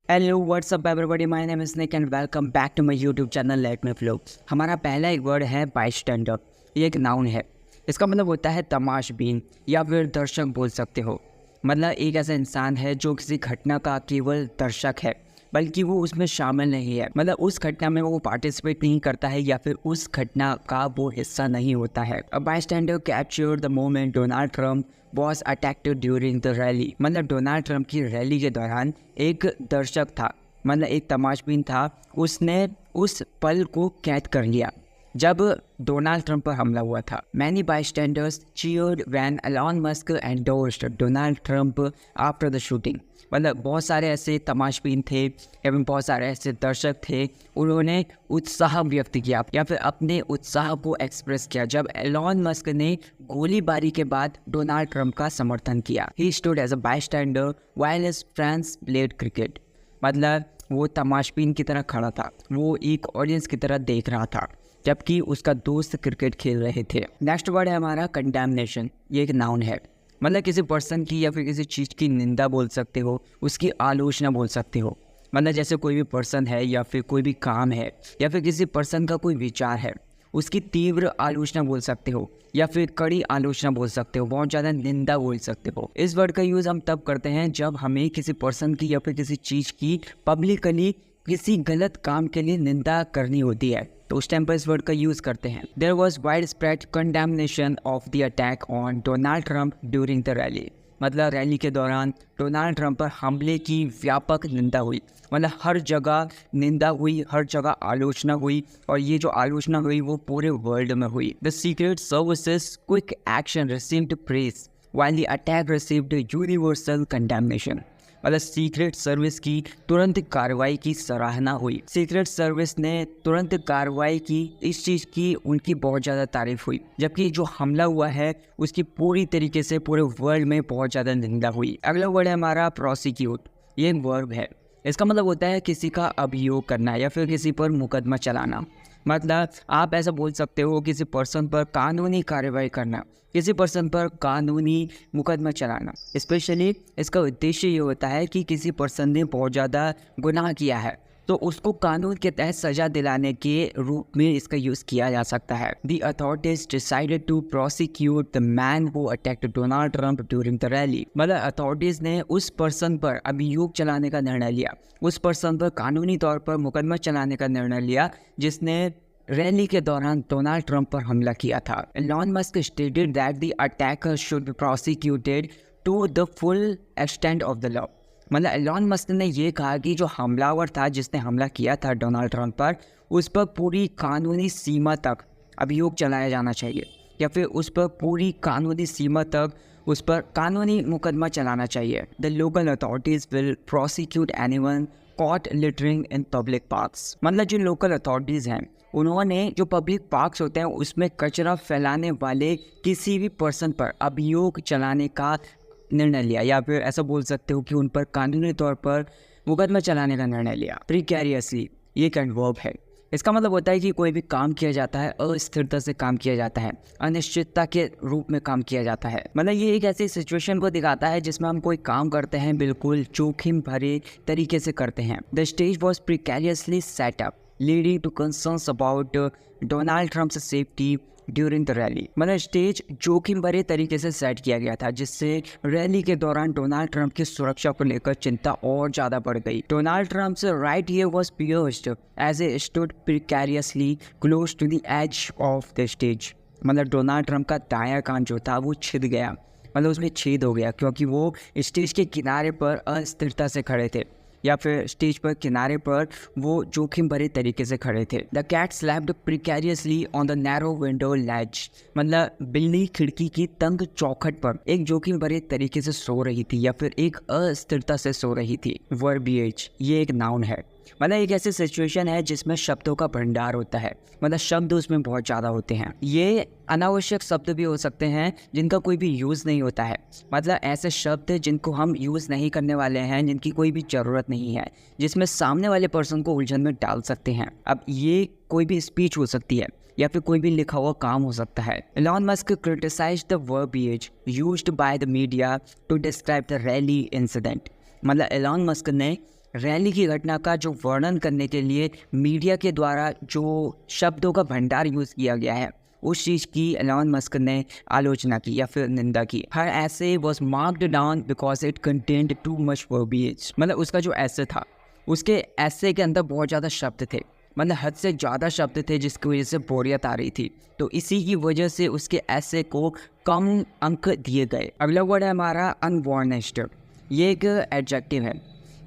Hello what's up everybody, my name is Nick and welcome back to my YouTube channel let me flow. हमारा पहला एक word है बायस्टैंडर। ये एक नाउन है। इसका मतलब होता है तमाशबीन या फिर दर्शक बोल सकते हो। मतलब एक ऐसा इंसान है जो किसी घटना का केवल दर्शक है, बल्कि वो उसमें शामिल नहीं है। मतलब उस घटना में वो पार्टिसिपेट नहीं करता है या फिर उस घटना का वो हिस्सा नहीं होता है। A bystander captured the moment Donald Trump was attacked during the rally. मतलब डोनाल्ड ट्रम्प की रैली के दौरान एक दर्शक था, मतलब एक तमाशबीन था, उसने उस पल को कैद कर लिया जब डोनाल्ड ट्रम्प पर हमला हुआ था। Many bystanders cheered when Elon Musk endorsed Donald Trump after the shooting. मतलब बहुत सारे ऐसे तमाशबीन थे एवं बहुत सारे ऐसे दर्शक थे, उन्होंने उत्साह व्यक्त किया या फिर अपने उत्साह को एक्सप्रेस किया जब एलॉन मस्क ने गोलीबारी के बाद डोनाल्ड ट्रम्प का समर्थन किया। He stood as a bystander while his friends played cricket. मतलब वो तमाशबीन की तरह खड़ा था, वो एक ऑडियंस की तरह देख रहा था जबकि उसका दोस्त क्रिकेट खेल रहे थे। नेक्स्ट वर्ड है हमारा कंडेमनेशन। ये एक नाउन है। मतलब किसी पर्सन की या फिर किसी चीज़ की निंदा बोल सकते हो, उसकी आलोचना बोल सकते हो। मतलब जैसे कोई भी पर्सन है या फिर कोई भी काम है या फिर किसी पर्सन का कोई विचार है, उसकी तीव्र आलोचना बोल सकते हो या फिर कड़ी आलोचना बोल सकते हो, बहुत ज़्यादा निंदा बोल सकते हो। इस वर्ड का यूज़ हम तब करते हैं जब हमें किसी पर्सन की या फिर किसी चीज़ की पब्लिकली किसी गलत काम के लिए निंदा करनी होती है, तो उस टाइम पर इस वर्ड का यूज़ करते हैं। There was wide spread condemnation of the attack on Donald Trump during the rally. मतलब रैली के दौरान डोनाल्ड ट्रम्प पर हमले की व्यापक निंदा हुई। मतलब हर जगह निंदा हुई, हर जगह आलोचना हुई, और ये जो आलोचना हुई वो पूरे वर्ल्ड में हुई। The secret services quick action received praise while the attack received universal condemnation. मतलब सीक्रेट सर्विस की तुरंत कार्रवाई की सराहना हुई। सीक्रेट सर्विस ने तुरंत कार्रवाई की, इस चीज़ की उनकी बहुत ज़्यादा तारीफ हुई, जबकि जो हमला हुआ है उसकी पूरी तरीके से पूरे वर्ल्ड में बहुत ज़्यादा निंदा हुई। अगला वर्ड है हमारा प्रोसिक्यूट। ये एक वर्ब है। इसका मतलब होता है किसी का अभियोग करना या फिर किसी पर मुकदमा चलाना। मतलब आप ऐसा बोल सकते हो किसी पर्सन पर कानूनी कार्रवाई करना, किसी पर्सन पर कानूनी मुकदमा चलाना। स्पेशली इसका उद्देश्य ये होता है कि किसी पर्सन ने बहुत ज़्यादा गुनाह किया है तो उसको कानून के तहत सजा दिलाने के रूप में इसका यूज़ किया जा सकता है। The authorities decided to prosecute the man who attacked Donald Trump during the rally. मतलब अथॉरिटीज़ ने उस पर्सन पर अभियोग चलाने का निर्णय लिया, उस पर्सन पर कानूनी तौर पर मुकदमा चलाने का निर्णय लिया जिसने रैली के दौरान डोनाल्ड ट्रम्प पर हमला किया था। Elon Musk stated that the attacker should be prosecuted to the full extent of the law. मतलब एलॉन मस्क ने ये कहा कि जो हमलावर था, जिसने हमला किया था डोनाल्ड ट्रम्प पर, उस पर पूरी कानूनी सीमा तक अभियोग चलाया जाना चाहिए या फिर उस पर पूरी कानूनी सीमा तक उस पर कानूनी मुकदमा चलाना चाहिए। The local authorities will prosecute anyone caught littering in public parks. मतलब जो लोकल अथॉरिटीज़ हैं उन्होंने जो पब्लिक पार्क्स होते हैं उसमें कचरा फैलाने वाले किसी भी पर्सन पर अभियोग चलाने का निर्णय लिया, या फिर ऐसा बोल सकते हो कि उन पर कानूनी तौर पर मुकदमा चलाने का निर्णय लिया। प्रीकैरियसली ये एक वर्ब है। इसका मतलब होता है कि कोई भी काम किया जाता है अस्थिरता से काम किया जाता है, अनिश्चितता के रूप में काम किया जाता है। मतलब ये एक ऐसी सिचुएशन को दिखाता है जिसमें हम कोई काम करते हैं बिल्कुल जोखिम भरे तरीके से करते हैं। The stage was precariously set up leading to concerns about Donald Trump's safety during the rally. मतलब स्टेज जोखिम भरे तरीके से सेट किया गया था जिससे रैली के दौरान डोनाल्ड ट्रम्प की सुरक्षा को लेकर चिंता और ज़्यादा बढ़ गई। Donald Trump's right ear was pierced as a stood precariously close to the edge of the stage. मतलब डोनाल्ड ट्रम्प का दायां कान जो था वो छिद गया, मतलब उसमें छेद हो गया क्योंकि वो स्टेज के किनारे पर अस्थिरता से खड़े थे या फिर स्टेज पर किनारे पर वो जोखिम भरे तरीके से खड़े थे। The cat slapped precariously on the narrow window latch. मतलब बिल्ली खिड़की की तंग चौखट पर एक जोखिम भरे तरीके से सो रही थी या फिर एक अस्थिरता से सो रही थी। वर्बिएज ये एक नाउन है। मतलब एक ऐसी सिचुएशन है जिसमें शब्दों का भंडार होता है, मतलब शब्द उसमें बहुत ज़्यादा होते हैं। ये अनावश्यक शब्द भी हो सकते हैं जिनका कोई भी यूज़ नहीं होता है। मतलब ऐसे शब्द जिनको हम यूज़ नहीं करने वाले हैं, जिनकी कोई भी ज़रूरत नहीं है, जिसमें सामने वाले पर्सन को उलझन में डाल सकते हैं। अब ये कोई भी स्पीच हो सकती है या फिर कोई भी लिखा हुआ काम हो सकता है। Elon Musk criticised the verbiage used by the media to describe the rally incident. मतलब एलॉन मस्क ने रैली की घटना का जो वर्णन करने के लिए मीडिया के द्वारा जो शब्दों का भंडार यूज़ किया गया है, उस चीज़ की एलॉन मस्क ने आलोचना की या फिर निंदा की। Her essay was marked down because it contained too much verbiage. मतलब उसका जो ऐसे था, उसके ऐसे के अंदर बहुत ज़्यादा शब्द थे, मतलब हद से ज़्यादा शब्द थे, जिसकी वजह से बोरियत आ रही थी। तो इसी की वजह से उसके ऐसे को कम अंक दिए गए। अगला वर्ड है हमारा अनवार्निश्ड। ये एक एडजेक्टिव है।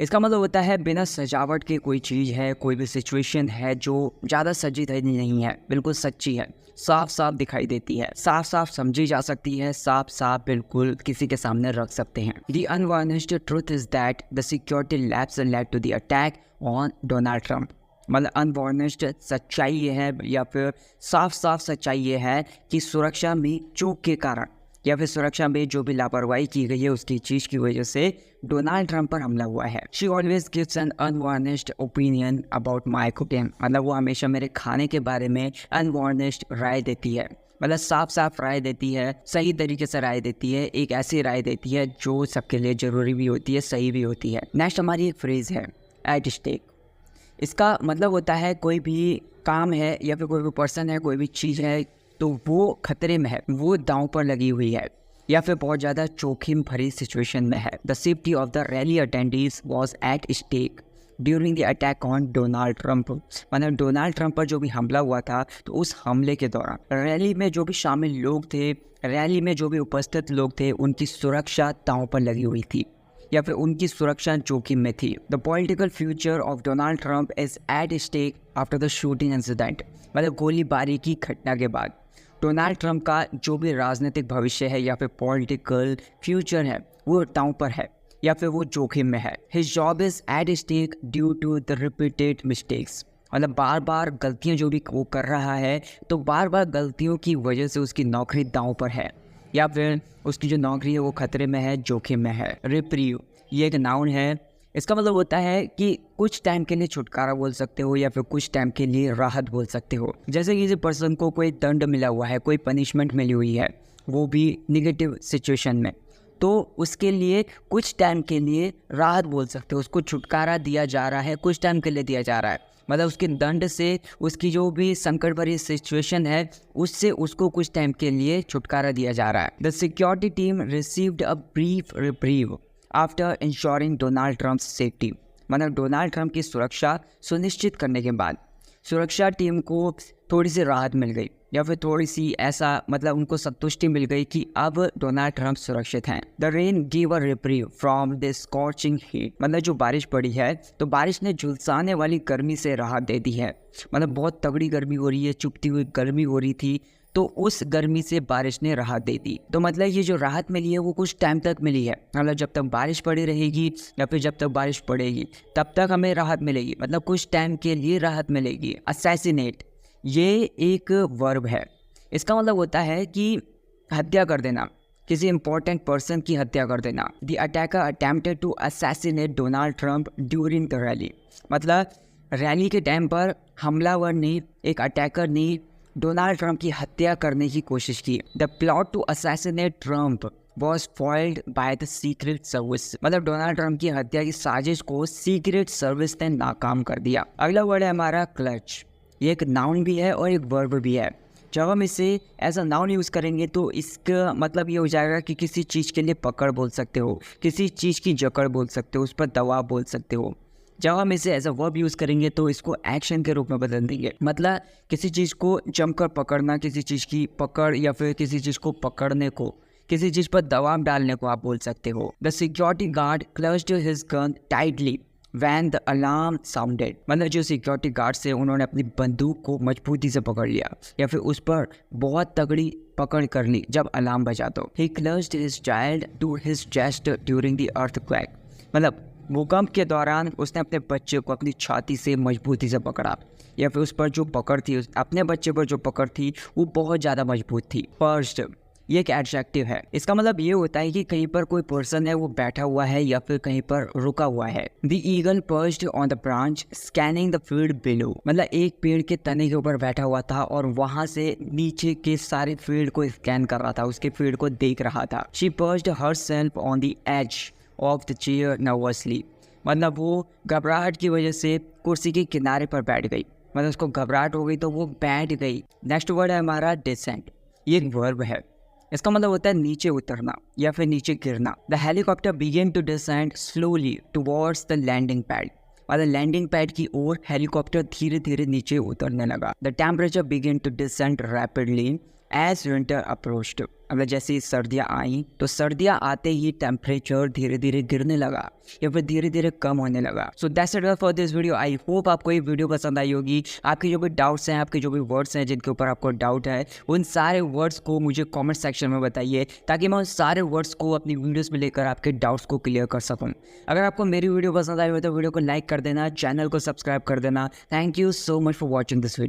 इसका मतलब होता है बिना सजावट के कोई चीज़ है, कोई भी सिचुएशन है जो ज़्यादा सजी धजी नहीं है, बिल्कुल सच्ची है, साफ साफ दिखाई देती है, साफ साफ समझी जा सकती है, साफ साफ बिल्कुल किसी के सामने रख सकते हैं। The unvarnished truth is that the security lapse led to the attack on Donald Trump. मतलब अनवार्निश्ड सच्चाई ये है या फिर साफ साफ सच्चाई ये है कि सुरक्षा में चूक के कारण या फिर सुरक्षा में जो भी लापरवाही की गई है उसकी चीज़ की वजह से डोनाल्ड ट्रंप पर हमला हुआ है। She always gives an unvarnished opinion about my cooking. मतलब वो हमेशा मेरे खाने के बारे में अनवार्निश्ड राय देती है, मतलब साफ साफ राय देती है, सही तरीके से राय देती है, एक ऐसी राय देती है जो सबके लिए ज़रूरी भी होती है, सही भी होती है। नेक्स्ट हमारी एक फ्रेज़ है एट स्टेक। इसका मतलब होता है कोई भी काम है या फिर कोई भी पर्सन है, कोई भी चीज़ है, तो वो खतरे में है, वो दांव पर लगी हुई है या फिर बहुत ज़्यादा जोखिम भरी सिचुएशन में है। The safety of the rally attendees was at stake during the attack on Donald Trump. मतलब डोनाल्ड ट्रंप पर जो भी हमला हुआ था, तो उस हमले के दौरान रैली में जो भी शामिल लोग थे, रैली में जो भी उपस्थित लोग थे, उनकी सुरक्षा दांव पर लगी हुई थी या फिर उनकी सुरक्षा जोखिम में थी। The political future of Donald Trump is at stake after the shooting incident. मतलब गोलीबारी की घटना के बाद डोनाल्ड ट्रंप का जो भी राजनीतिक भविष्य है या फिर पॉलिटिकल फ्यूचर है, वो दांव पर है या फिर वो जोखिम में है। His job is at stake due to the repeated mistakes. मतलब बार बार गलतियां जो भी वो कर रहा है, तो बार बार गलतियों की वजह से उसकी नौकरी दांव पर है या फिर उसकी जो नौकरी है वो खतरे में है, जोखिम में है। रिप्रीव ये एक नाउन है। इसका मतलब होता है कि कुछ टाइम के लिए छुटकारा बोल सकते हो या फिर कुछ टाइम के लिए राहत बोल सकते हो। जैसे किसी पर्सन को कोई दंड मिला हुआ है, कोई पनिशमेंट मिली हुई है, वो भी निगेटिव सिचुएशन में, तो उसके लिए कुछ टाइम के लिए राहत बोल सकते हो। उसको छुटकारा दिया जा रहा है, कुछ टाइम के लिए दिया जा रहा है, मतलब उसके दंड से, उसकी जो भी संकट भरी सिचुएशन है उससे उसको कुछ टाइम के लिए छुटकारा दिया जा रहा है। The security team received a brief reprieve after ensuring Donald Trump safety. मतलब डोनाल्ड ट्रंप की सुरक्षा सुनिश्चित करने के बाद सुरक्षा टीम को थोड़ी सी राहत मिल गई या फिर थोड़ी सी ऐसा मतलब उनको संतुष्टि मिल गई कि अब डोनाल्ड ट्रंप सुरक्षित हैं। The rain give a reprieve from the scorching heat. मतलब जो बारिश पड़ी है, तो बारिश ने झुलसाने वाली गर्मी से राहत दे दी है। मतलब बहुत तगड़ी गर्मी हो रही है, चुभती हुई गर्मी हो रही थी, तो उस गर्मी से बारिश ने राहत दे दी। तो मतलब ये जो राहत मिली है वो कुछ टाइम तक मिली है। मतलब जब तक बारिश पड़ी रहेगी या फिर जब तक बारिश पड़ेगी तब तक हमें राहत मिलेगी, मतलब कुछ टाइम के लिए राहत मिलेगी। असैसिनेट ये एक वर्ब है। इसका मतलब होता है कि हत्या कर देना, किसी इंपॉर्टेंट पर्सन की हत्या कर देना। The attacker attempted to assassinate Donald Trump during the rally. मतलब रैली के टाइम पर हमलावर ने, एक अटैकर ने डोनाल्ड ट्रंप की हत्या करने की कोशिश की। The plot to assassinate Trump was foiled by the secret service. मतलब डोनाल्ड ट्रंप की हत्या की साजिश को सीक्रेट सर्विस ने नाकाम कर दिया। अगला वर्ड है हमारा क्लच। ये एक नाउन भी है और एक वर्ब भी है। जब हम इसे एज अ नाउन यूज़ करेंगे तो इसका मतलब ये हो जाएगा कि किसी चीज़ के लिए पकड़ बोल सकते हो, किसी चीज़ की जकड़ बोल सकते हो, उस पर दबाव बोल सकते हो। जब हम इसे एज अ वर्ब यूज़ करेंगे तो इसको एक्शन के रूप में बदल देंगे। मतलब किसी चीज़ को जमकर पकड़ना, किसी चीज़ की पकड़ या फिर किसी चीज़ को पकड़ने को, किसी चीज़ पर दबाव डालने को आप बोल सकते हो। The security guard clutched his gun tightly when the alarm sounded. मतलब जो सिक्योरिटी गार्ड से उन्होंने अपनी बंदूक को मजबूती से पकड़ लिया या फिर उस पर बहुत तगड़ी पकड़ कर ली जब अलार्म बजा। तो he clutched his child to his chest during the earthquake. मतलब भूकंप के दौरान उसने अपने बच्चे को अपनी छाती से मजबूती से पकड़ा या फिर उस पर जो पकड़ थी, अपने बच्चे पर जो पकड़ थी वो बहुत ज़्यादा मजबूत थी। पर्स्ड ये एक एडजेक्टिव है। इसका मतलब ये होता है कि कहीं पर कोई पर्सन है वो बैठा हुआ है या फिर कहीं पर रुका हुआ है। The eagle perched on the branch scanning the field below. मतलब एक पेड़ के तने के ऊपर बैठा हुआ था और वहां से नीचे के सारे फील्ड को स्कैन कर रहा था, उसके फील्ड को देख रहा था। She perched herself on the edge of the chair nervously. मतलब वो घबराहट की वजह से कुर्सी के किनारे पर बैठ गई, मतलब उसको घबराहट हो गई तो वो बैठ गई। नेक्स्ट वर्ड है हमारा डिसेंट। ये एक वर्ब है, इसका मतलब होता है नीचे उतरना या फिर नीचे गिरना। The helicopter began to descend slowly towards the landing pad, मतलब लैंडिंग पैड की ओर हेलीकॉप्टर धीरे धीरे नीचे उतरने लगा। The temperature began to descend rapidly as winter approached, मतलब जैसे ही सर्दियाँ आई तो सर्दियाँ आते ही टेम्परेचर धीरे धीरे गिरने लगा या फिर धीरे धीरे कम होने लगा। So that's it for this video. I hope आपको ये वीडियो पसंद आई होगी। आपके जो भी डाउट्स हैं, आपके जो भी वर्ड्स हैं जिनके ऊपर आपको डाउट है, उन सारे वर्ड्स को मुझे कमेंट सेक्शन में बताइए ताकि मैं उन सारे वर्ड्स को अपनी वीडियोस में लेकर आपके डाउट्स को क्लियर कर सकूँ। अगर आपको मेरी वीडियो पसंद आई हो तो वीडियो को लाइक कर देना, चैनल को सब्सक्राइब कर देना। Thank you so much for watching this video.